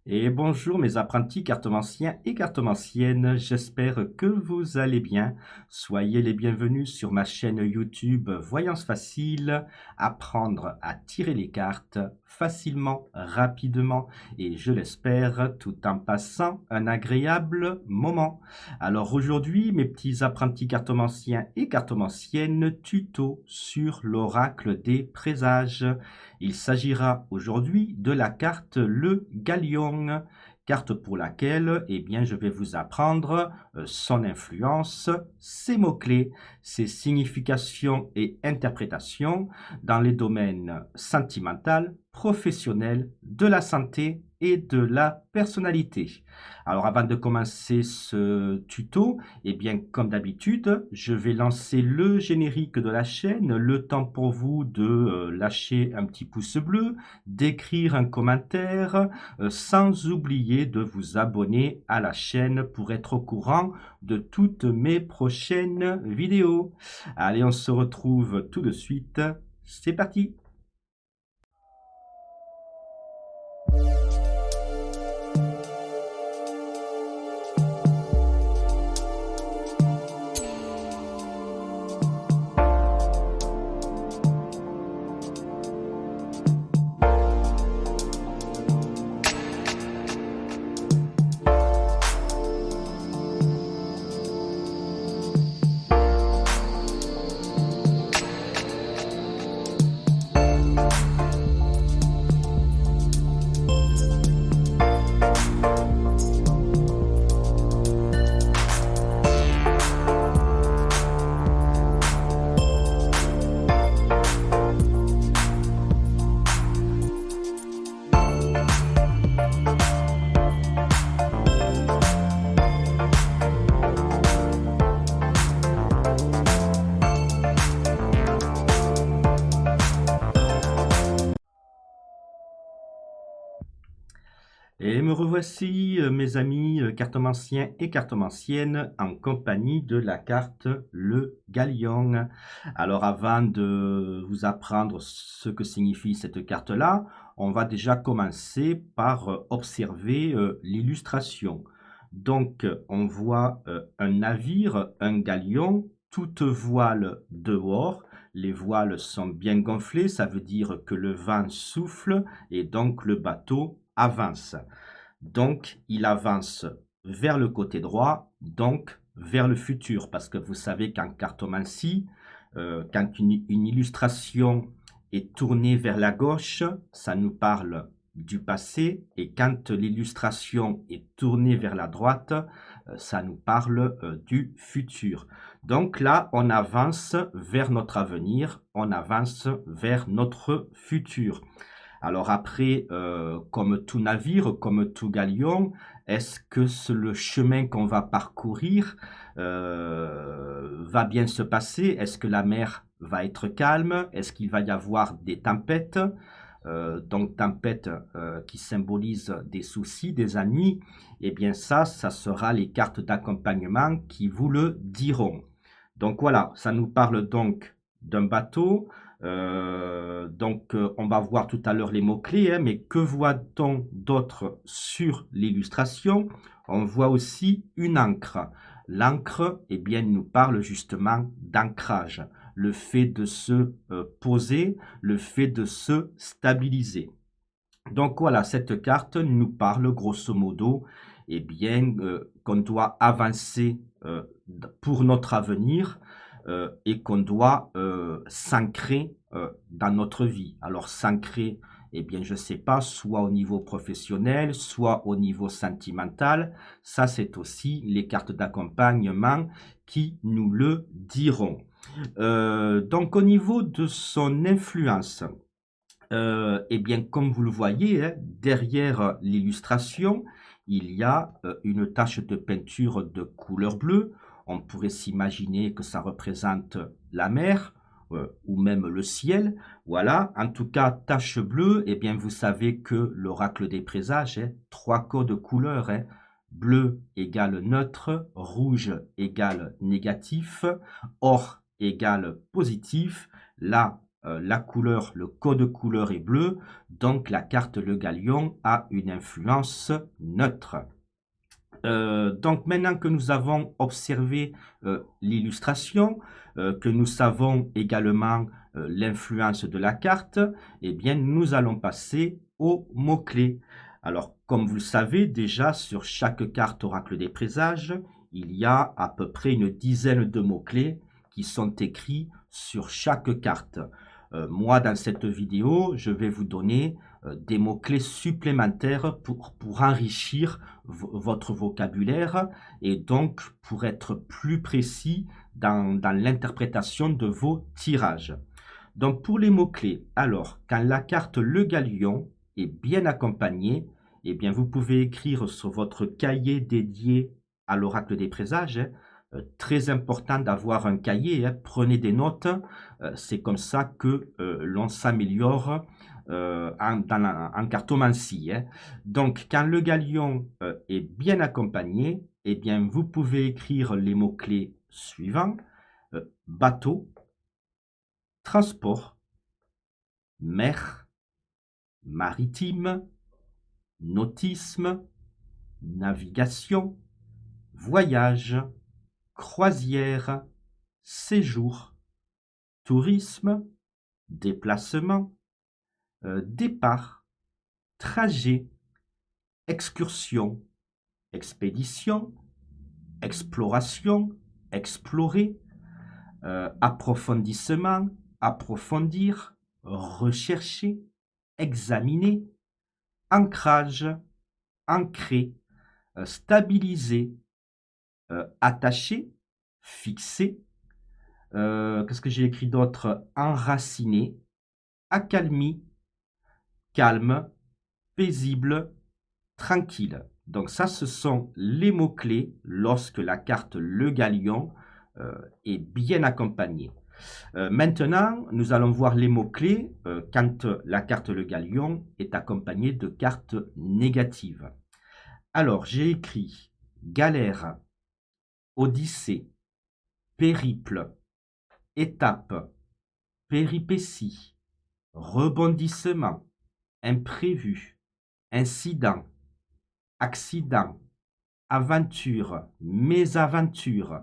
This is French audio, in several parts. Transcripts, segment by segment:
Et bonjour mes apprentis cartomanciens et cartomanciennes, j'espère que vous allez bien. Soyez les bienvenus sur ma chaîne YouTube Voyance Facile, apprendre à tirer les cartes facilement, rapidement et je l'espère tout en passant un agréable moment. Alors aujourd'hui mes petits apprentis cartomanciens et cartomanciennes, tuto sur l'oracle des présages. Il s'agira aujourd'hui de la carte Le Galion, carte pour laquelle je vais vous apprendre son influence, ses mots-clés, ses significations et interprétations dans les domaines sentimental, professionnel, de la santé et de la personnalité. Alors avant de commencer ce tuto, comme d'habitude, je vais lancer le générique de la chaîne, le temps pour vous de lâcher un petit pouce bleu, d'écrire un commentaire, sans oublier de vous abonner à la chaîne pour être au courant de toutes mes prochaines vidéos. Allez, on se retrouve tout de suite. C'est parti! Et me revoici, mes amis cartomanciens et cartomanciennes, en compagnie de la carte Le Galion. Alors avant de vous apprendre ce que signifie cette carte-là, on va déjà commencer par observer l'illustration. Donc on voit un navire, un galion, toute voile dehors. Les voiles sont bien gonflées, ça veut dire que le vent souffle et donc le bateau avance. Donc, il avance vers le côté droit, donc vers le futur. Parce que vous savez qu'en cartomancie, quand une illustration est tournée vers la gauche, ça nous parle du passé. Et quand l'illustration est tournée vers la droite, ça nous parle du futur. Donc là, on avance vers notre avenir, on avance vers notre futur. Alors après, comme tout navire, comme tout galion, est-ce que le chemin qu'on va parcourir va bien se passer? Est-ce que la mer va être calme? Est-ce qu'il va y avoir des tempêtes? Donc tempêtes qui symbolisent des soucis, des ennuis. Eh bien ça sera les cartes d'accompagnement qui vous le diront. Donc voilà, ça nous parle donc d'un bateau. On va voir tout à l'heure les mots-clés, hein, mais que voit-on d'autre sur l'illustration? On voit aussi une ancre. L'ancre, eh bien, nous parle justement d'ancrage, le fait de se poser, le fait de se stabiliser. Donc voilà, cette carte nous parle grosso modo qu'on doit avancer pour notre avenir et qu'on doit s'ancrer dans notre vie. Alors s'ancrer, je ne sais pas, soit au niveau professionnel, soit au niveau sentimental. Ça, c'est aussi les cartes d'accompagnement qui nous le diront. Donc au niveau de son influence, comme vous le voyez, hein, derrière l'illustration, il y a une tache de peinture de couleur bleue. On pourrait s'imaginer que ça représente la mer ou même le ciel. Voilà, en tout cas, tache bleue, vous savez que l'oracle des présages, hein, 3 codes couleurs, hein, bleu égale neutre, rouge égale négatif, or égale positif. Là, la couleur, le code couleur est bleu, donc la carte Le Galion a une influence neutre. Donc maintenant que nous avons observé l'illustration, que nous savons également l'influence de la carte, eh bien nous allons passer aux mots-clés. Alors comme vous le savez déjà, sur chaque carte Oracle des Présages, il y a à peu près une dizaine de mots-clés qui sont écrits sur chaque carte. Moi, dans cette vidéo, je vais vous donner des mots-clés supplémentaires pour enrichir votre vocabulaire et donc pour être plus précis dans l'interprétation de vos tirages. Donc pour les mots-clés, alors quand la carte Le Galion est bien accompagnée, eh bien vous pouvez écrire sur votre cahier dédié à l'oracle des présages, très important d'avoir un cahier, prenez des notes, c'est comme ça que l'on s'améliore en cartomancie. Donc, quand le galion est bien accompagné, eh bien, vous pouvez écrire les mots-clés suivants. Bateau, transport, mer, maritime, nautisme, navigation, voyage, croisière, séjour, tourisme, déplacement, départ, trajet, excursion, expédition, exploration, explorer, approfondissement, approfondir, rechercher, examiner, ancrage, ancrer, stabiliser, attacher, fixer. Qu'est-ce que j'ai écrit d'autre? Enraciner, accalmie, calme, paisible, tranquille. Donc ça, ce sont les mots-clés lorsque la carte Le Galion est bien accompagnée. Maintenant, nous allons voir les mots-clés quand la carte Le Galion est accompagnée de cartes négatives. Alors, j'ai écrit galère, odyssée, périple, étape, péripétie, rebondissement, imprévu, incident, accident, aventure, mésaventure,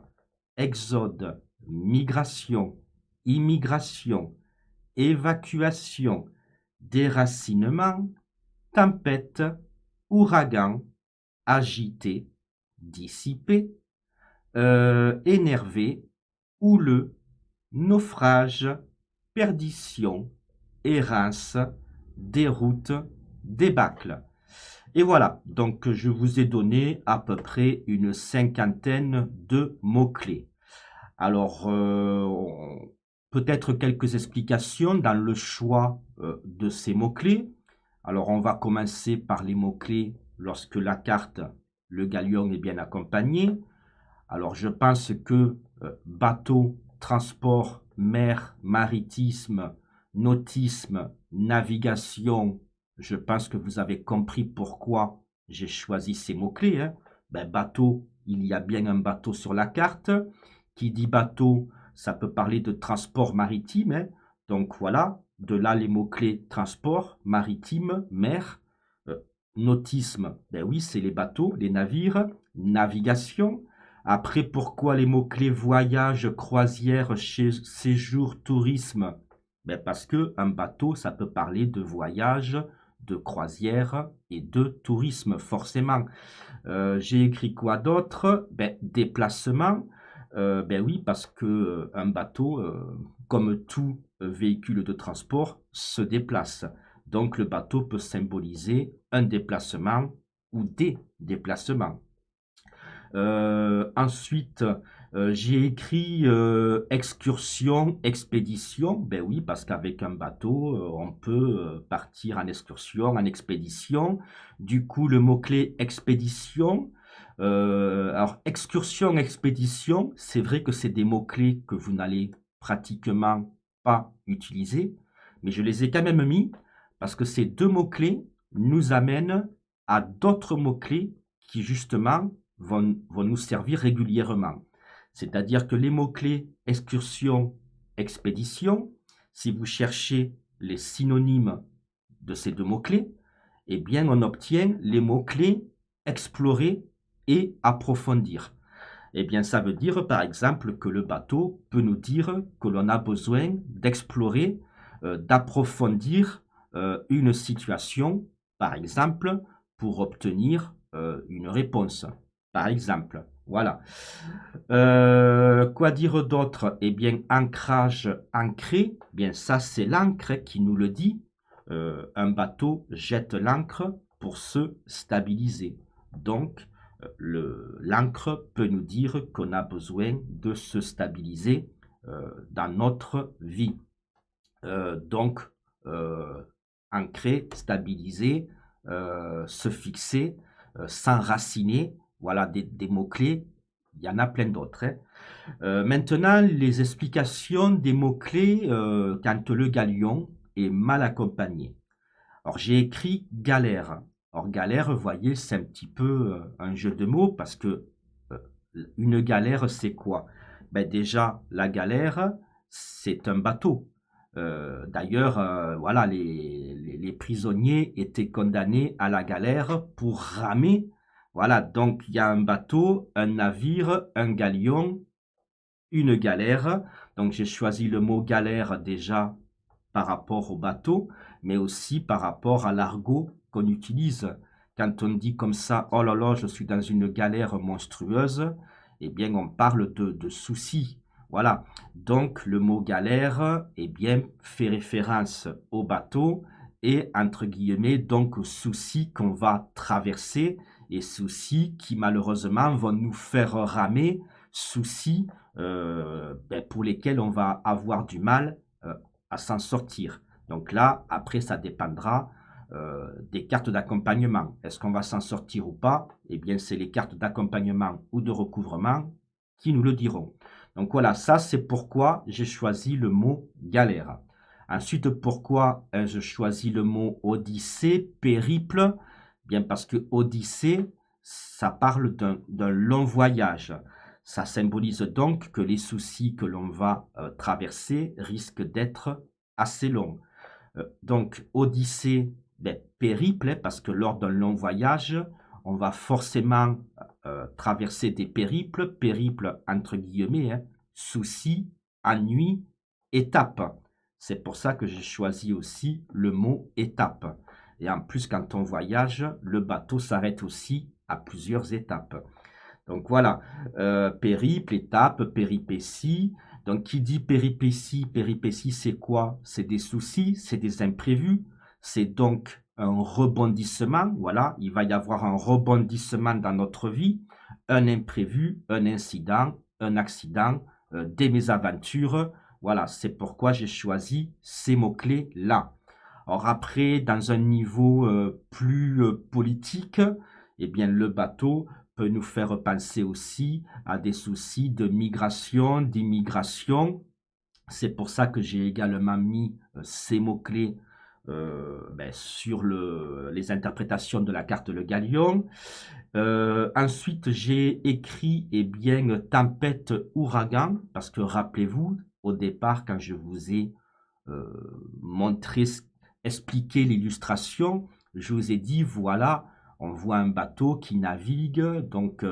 exode, migration, immigration, évacuation, déracinement, tempête, ouragan, agité, dissipé, énervé, houleux, naufrage, perdition, errance, déroute, débâcle. Et voilà, donc je vous ai donné à peu près une cinquantaine de mots-clés. Alors, peut-être quelques explications dans le choix de ces mots-clés. Alors, on va commencer par les mots-clés lorsque la carte Le Galion est bien accompagnée. Alors, je pense que bateau, transport, mer, maritisme, nautisme, navigation, je pense que vous avez compris pourquoi j'ai choisi ces mots-clés. Ben, bateau, il y a bien un bateau sur la carte. Qui dit bateau, ça peut parler de transport maritime. Donc voilà, de là les mots-clés transport, maritime, mer, nautisme, ben oui, c'est les bateaux, les navires, navigation. Après, pourquoi les mots-clés voyage, croisière, séjour, tourisme? Ben parce que un bateau, ça peut parler de voyage, de croisière et de tourisme, forcément. J'ai écrit quoi d'autre? Ben, déplacement. Ben oui, parce que un bateau, comme tout véhicule de transport, se déplace. Donc le bateau peut symboliser un déplacement ou des déplacements. Ensuite, j'ai écrit excursion, expédition. Ben oui, parce qu'avec un bateau, on peut partir en excursion, en expédition. Du coup, le mot-clé expédition. Alors, excursion, expédition, c'est vrai que c'est des mots-clés que vous n'allez pratiquement pas utiliser, mais je les ai quand même mis parce que ces deux mots-clés nous amènent à d'autres mots-clés qui, justement, vont nous servir régulièrement. C'est-à-dire que les mots-clés excursion, expédition, Si vous cherchez les synonymes de ces deux mots-clés, eh bien, on obtient les mots-clés explorer et approfondir. Eh bien, ça veut dire, par exemple, que le bateau peut nous dire que l'on a besoin d'explorer, d'approfondir une situation, par exemple, pour obtenir une réponse. Par exemple, voilà. Quoi dire d'autre? Eh bien, ancrage, ancré, eh bien ça c'est l'ancre qui nous le dit. Un bateau jette l'ancre pour se stabiliser. Donc, l'ancre peut nous dire qu'on a besoin de se stabiliser dans notre vie. Donc, ancrer, stabiliser, se fixer, s'enraciner, voilà des mots-clés. Il y en a plein d'autres, hein. Maintenant, les explications des mots-clés quand le galion est mal accompagné. Alors, j'ai écrit galère. Alors, galère, vous voyez, c'est un petit peu un jeu de mots parce que euh, une galère, c'est quoi? Ben, déjà, la galère, c'est un bateau. D'ailleurs, voilà, les prisonniers étaient condamnés à la galère pour ramer. Voilà, donc il y a un bateau, un navire, un galion, une galère. Donc j'ai choisi le mot galère déjà par rapport au bateau, mais aussi par rapport à l'argot qu'on utilise. Quand on dit comme ça, oh là là, je suis dans une galère monstrueuse, eh bien on parle de soucis. Voilà. Donc le mot galère, eh bien, fait référence au bateau et entre guillemets donc aux soucis qu'on va traverser et soucis qui malheureusement vont nous faire ramer, soucis pour lesquels on va avoir du mal à s'en sortir. Donc là, après, ça dépendra des cartes d'accompagnement. Est-ce qu'on va s'en sortir ou pas? Eh bien, c'est les cartes d'accompagnement ou de recouvrement qui nous le diront. Donc voilà, ça c'est pourquoi j'ai choisi le mot galère. Ensuite, pourquoi je choisis le mot odyssée, périple? Bien parce que odyssée, ça parle d'un long voyage. Ça symbolise donc que les soucis que l'on va traverser risquent d'être assez longs. Donc, odyssée, ben, périple, hein, parce que lors d'un long voyage, on va forcément traverser des périples, périples entre guillemets, hein, soucis, ennuis, étapes. C'est pour ça que j'ai choisi aussi le mot étape. Et en plus, quand on voyage, le bateau s'arrête aussi à plusieurs étapes. Donc voilà, périple, étape, péripétie. Donc qui dit péripétie, péripétie c'est quoi? C'est des soucis, c'est des imprévus, c'est donc un rebondissement. Voilà, il va y avoir un rebondissement dans notre vie, un imprévu, un incident, un accident, des mésaventures. Voilà, c'est pourquoi j'ai choisi ces mots-clés là. Alors après, dans un niveau plus politique, eh bien le bateau peut nous faire penser aussi à des soucis de migration, d'immigration. C'est pour ça que j'ai également mis ces mots-clés sur les interprétations de la carte Le Galion. Ensuite, j'ai écrit tempête ouragan, parce que rappelez-vous, au départ, quand je vous ai montré, expliqué l'illustration, je vous ai dit, voilà, on voit un bateau qui navigue, donc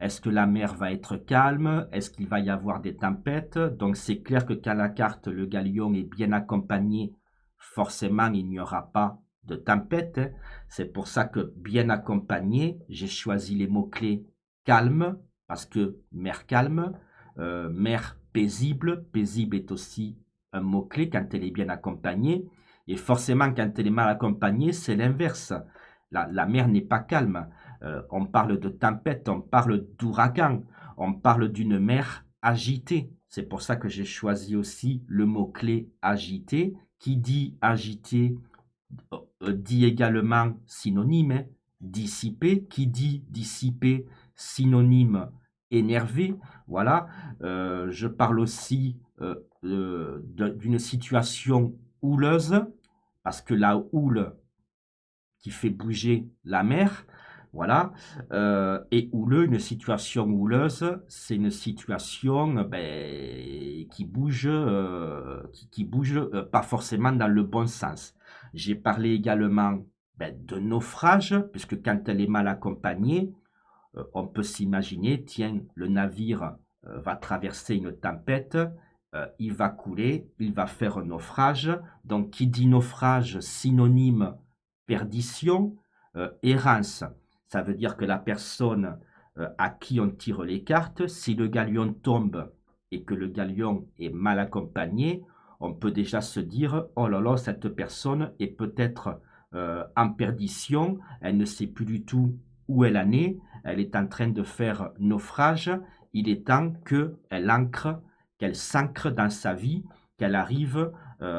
est-ce que la mer va être calme? Est-ce qu'il va y avoir des tempêtes? Donc c'est clair que quand la carte, le galion est bien accompagné, forcément il n'y aura pas de tempête, hein. C'est pour ça que bien accompagné, j'ai choisi les mots-clés calme, parce que mer calme, mer paisible, paisible est aussi un mot-clé quand elle est bien accompagnée. Et forcément, quand elle est mal accompagnée, c'est l'inverse. La mer n'est pas calme. On parle de tempête, on parle d'ouragan, on parle d'une mer agitée. C'est pour ça que j'ai choisi aussi le mot-clé agité. Qui dit agité dit également synonyme, hein, dissipé. Qui dit dissipé, synonyme énervé. Voilà. Je parle aussi d'une situation houleuse, parce que la houle qui fait bouger la mer. Voilà. Et houleux, une situation houleuse, c'est une situation qui bouge, qui bouge pas forcément dans le bon sens. J'ai parlé également de naufrage, puisque quand elle est mal accompagnée, on peut s'imaginer, tiens, le navire va traverser une tempête, il va couler, il va faire un naufrage. Donc, qui dit naufrage, synonyme perdition, errance. Ça veut dire que la personne à qui on tire les cartes, si le galion tombe et que le galion est mal accompagné, on peut déjà se dire, oh là là, cette personne est peut-être en perdition, elle ne sait plus du tout où elle en est, elle est en train de faire naufrage, il est temps qu'elle ancre, qu'elle s'ancre dans sa vie, qu'elle arrive,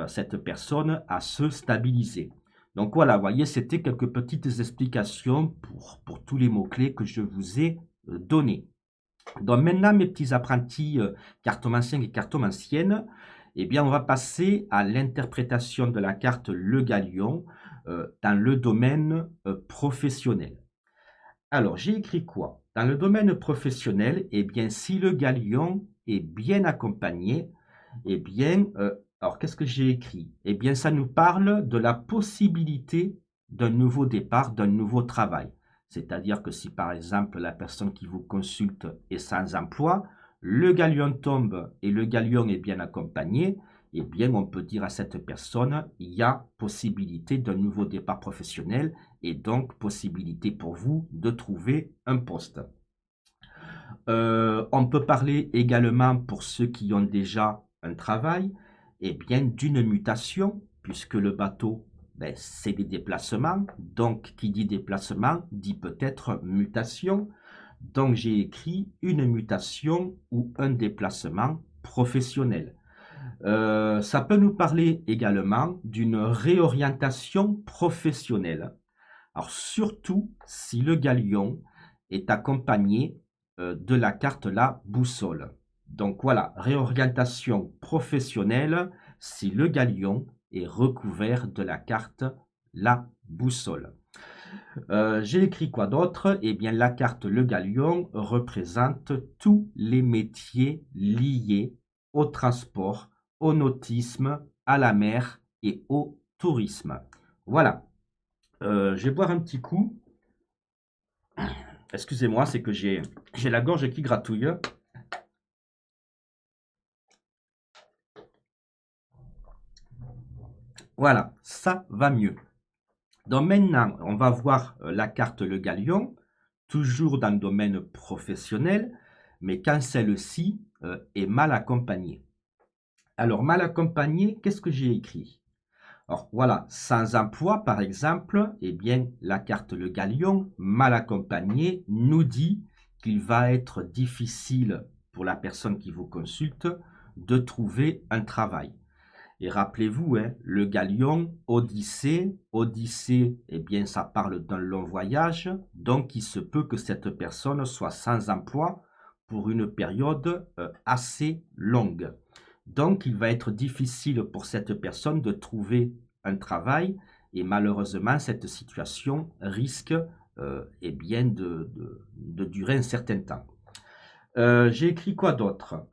cette personne, à se stabiliser. Donc voilà, vous voyez, c'était quelques petites explications pour tous les mots-clés que je vous ai donnés. Donc maintenant, mes petits apprentis cartomanciens et cartomanciennes, eh bien, on va passer à l'interprétation de la carte Le Galion dans le domaine professionnel. Alors, j'ai écrit quoi? Dans le domaine professionnel, eh bien, si le galion est bien accompagné, eh bien, alors qu'est-ce que j'ai écrit? Eh bien, ça nous parle de la possibilité d'un nouveau départ, d'un nouveau travail. C'est-à-dire que si par exemple la personne qui vous consulte est sans emploi, le galion tombe et le galion est bien accompagné, eh bien, on peut dire à cette personne, il y a possibilité d'un nouveau départ professionnel et donc possibilité pour vous de trouver un poste. On peut parler également pour ceux qui ont déjà un travail, et bien d'une mutation, puisque le bateau, c'est des déplacements. Donc, qui dit déplacement dit peut-être mutation. Donc, j'ai écrit une mutation ou un déplacement professionnel. Ça peut nous parler également d'une réorientation professionnelle. Alors surtout si le galion est accompagné de la carte la boussole. Donc voilà, réorientation professionnelle si le galion est recouvert de la carte la boussole. J'ai écrit quoi d'autre? Eh bien, la carte Le Galion représente tous les métiers liés au transport, au nautisme, à la mer et au tourisme. Voilà. Je vais boire un petit coup. Excusez-moi, c'est que j'ai la gorge qui gratouille. Voilà, ça va mieux. Donc maintenant, on va voir la carte Le Galion, toujours dans le domaine professionnel, mais quand celle-ci est mal accompagnée. Alors, mal accompagnée, qu'est-ce que j'ai écrit? Alors voilà, sans emploi par exemple, eh bien la carte Le Galion, mal accompagnée, nous dit qu'il va être difficile pour la personne qui vous consulte de trouver un travail. Et rappelez-vous, hein, le galion, Odyssée, Odyssée, eh bien, ça parle d'un long voyage, donc il se peut que cette personne soit sans emploi pour une période assez longue. Donc, il va être difficile pour cette personne de trouver un travail et malheureusement, cette situation risque eh bien, de durer un certain temps. J'ai écrit quoi d'autre?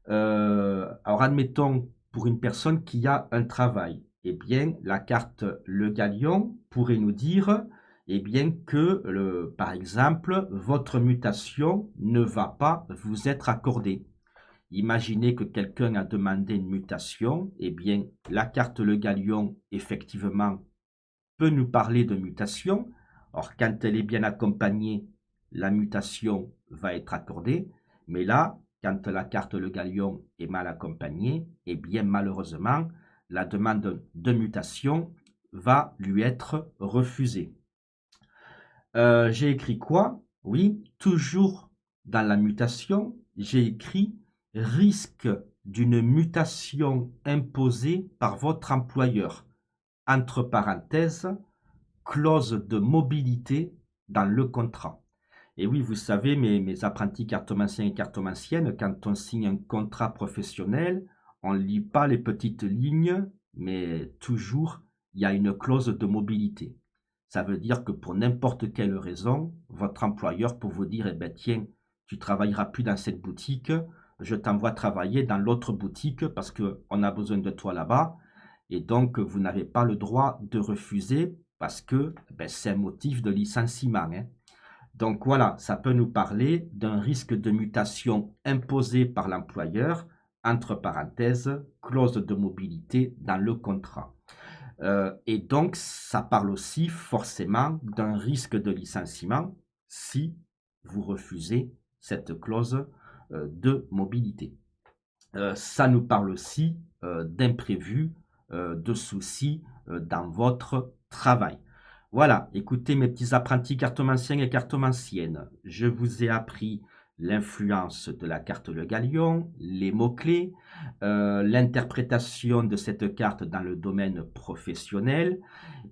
Alors admettons pour une personne qui a un travail, eh bien la carte Le Galion pourrait nous dire eh bien que par exemple votre mutation ne va pas vous être accordée. Imaginez que quelqu'un a demandé une mutation, eh bien la carte Le Galion effectivement peut nous parler de mutation. Or quand elle est bien accompagnée, la mutation va être accordée, mais là quand la carte Le Galion est mal accompagnée, eh bien malheureusement, la demande de mutation va lui être refusée. J'ai écrit quoi? Oui, toujours dans la mutation, j'ai écrit risque d'une mutation imposée par votre employeur. Entre parenthèses, clause de mobilité dans le contrat. Et oui, vous savez, mes apprentis cartomanciens et cartomanciennes, quand on signe un contrat professionnel, on ne lit pas les petites lignes, mais toujours, il y a une clause de mobilité. Ça veut dire que pour n'importe quelle raison, votre employeur peut vous dire, eh ben, tiens, tu travailleras plus dans cette boutique, je t'envoie travailler dans l'autre boutique parce qu'on a besoin de toi là-bas. Et donc, vous n'avez pas le droit de refuser parce que ben, c'est un motif de licenciement, hein. Donc voilà, ça peut nous parler d'un risque de mutation imposé par l'employeur, entre parenthèses, clause de mobilité dans le contrat. Et donc, ça parle aussi forcément d'un risque de licenciement si vous refusez cette clause de mobilité. Ça nous parle aussi d'imprévus, de soucis dans votre travail. Voilà, écoutez mes petits apprentis cartomanciens et cartomanciennes, je vous ai appris l'influence de la carte Le Galion, les mots-clés, l'interprétation de cette carte dans le domaine professionnel.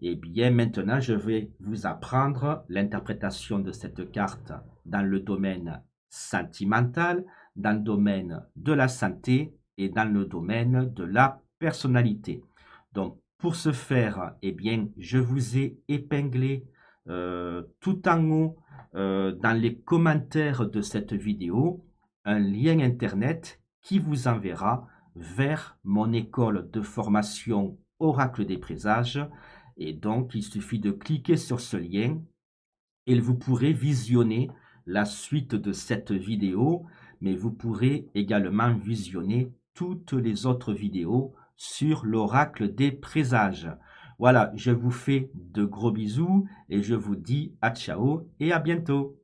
Et bien maintenant, je vais vous apprendre l'interprétation de cette carte dans le domaine sentimental, dans le domaine de la santé et dans le domaine de la personnalité. Donc, pour ce faire, eh bien, je vous ai épinglé tout en haut dans les commentaires de cette vidéo un lien internet qui vous enverra vers mon école de formation Oracle des présages. Et donc, il suffit de cliquer sur ce lien et vous pourrez visionner la suite de cette vidéo, mais vous pourrez également visionner toutes les autres vidéos sur l'oracle des présages. Voilà, je vous fais de gros bisous et je vous dis à ciao et à bientôt.